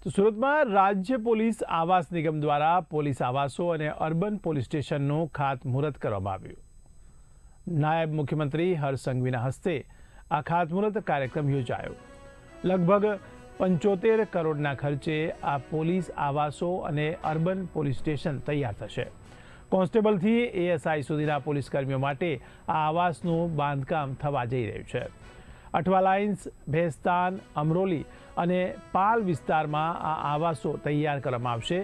તો સુરતમાં રાજ્ય પોલીસ આવાસ નિગમ દ્વારા પોલીસ આવાસો અને અર્બન પોલીસ સ્ટેશનનું ખાતમુહૂર્ત કરવામાં આવ્યું। નાયબ મુખ્યમંત્રી હર્ષ સંઘવીના હસ્તે આ ખાતમુહૂર્ત કાર્યક્રમ યોજાયો। લગભગ 75 કરોડના ખર્ચે આ પોલીસ આવાસો અને અર્બન પોલીસ સ્ટેશન તૈયાર થશે। કોન્સ્ટેબલથી એએસઆઈ સુધીના પોલીસ કર્મીઓ માટે આ આવાસનું બાંધકામ થવા જઈ રહ્યું છે। અઠવા લાઇન્સ, ભેસ્તાન, અમરોલી અને પાલ વિસ્તારમાં આ આવાસો તૈયાર કરવામાં આવશે।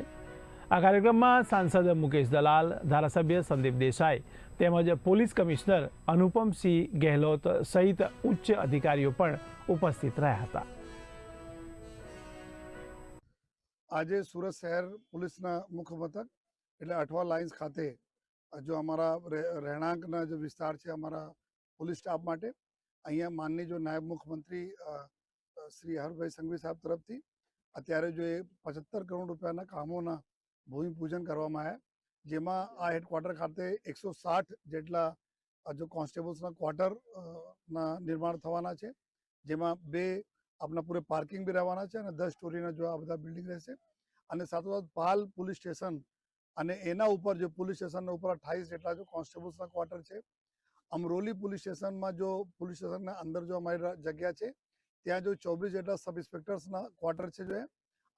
આ કાર્યક્રમમાં સાંસદ મુકેશ દલાલ, ધારાસભ્ય સંદીપ દેસાઈ તેમજ પોલીસ કમિશનર અનુપમસિંહ ગેહલોત સહિત ઉચ્ચ અધિકારીઓ પણ ઉપસ્થિત રહ્યા હતા। આજે સુરત શહેર પોલીસના મુખ્ય મથક એટલે અઠવા લાઇન્સ ખાતે જો અમારા રહેણાંકના જે વિસ્તાર છે અમારા પોલીસ સ્ટાફ માટે અહીંયા માનની જો નાયબ મુખ્યમંત્રી શ્રી હર્ષભાઈ સંઘવી સાહેબ તરફથી અત્યારે જો એ 75 કરોડ રૂપિયાના કામોના ભૂમિપૂજન કરવામાં આવ્યા, જેમાં આ હેડક્વાર્ટર ખાતે 160 જેટલા જો કોન્સ્ટેબલ્સના ક્વાર્ટરના નિર્માણ થવાના છે, જેમાં 2 આપણા પૂરે પાર્કિંગ બી રહેવાના છે અને 10 સ્ટોરીના જો આ બધા બિલ્ડિંગ રહેશે। અને સાથોસાથ પાલ પોલીસ સ્ટેશન અને એના ઉપર જો પોલીસ સ્ટેશનના ઉપર 28 જેટલા જો કોન્સ્ટેબલ્સના ક્વાર્ટર છે। અમરોલી પોલીસ સ્ટેશનમાં જો પોલીસ સ્ટેશનના અંદર જો અમારી જગ્યા છે ત્યાં જો 24 જેટલા સબ ઇન્સ્પેક્ટર્સના ક્વાર્ટર છે જો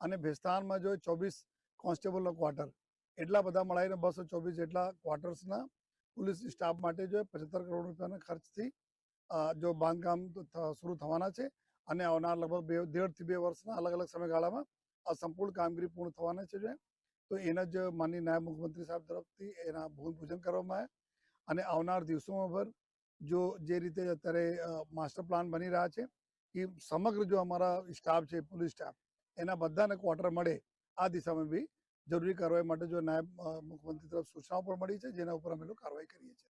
અને ભેસ્તાનમાં જો 24 કોન્સ્ટેબલનો ક્વાર્ટર, એટલા બધા મળાઈને 224 જેટલા ક્વાર્ટર્સના પોલીસ સ્ટાફ માટે જો 75 કરોડ રૂપિયાના ખર્ચથી જો બાંધકામ શરૂ થવાના છે અને આવનાર લગભગ 1.5 થી 2 વર્ષના અલગ અલગ સમયગાળામાં આ સંપૂર્ણ કામગીરી પૂર્ણ થવાના છે જો તો એના જ માનનીય નાયબ મુખ્યમંત્રી સાહેબ તરફથી એના ભૂમિપૂજન કરવામાં આવ્યા। અને આવનાર દિવસોમાં પર જો જે રીતે અત્યારે માસ્ટર પ્લાન બની રહ્યા છે કે સમગ્ર જો અમારા સ્ટાફ છે પોલીસ સ્ટાફ એના બધાને ક્વાર્ટર મળે, આ દિશામાં બી જરૂરી કાર્યવાહી માટે જો નાયબ મુખ્યમંત્રી તરફ સૂચનાઓ પણ મળી છે, જેના ઉપર અમે લોકો કાર્યવાહી કરીએ છીએ।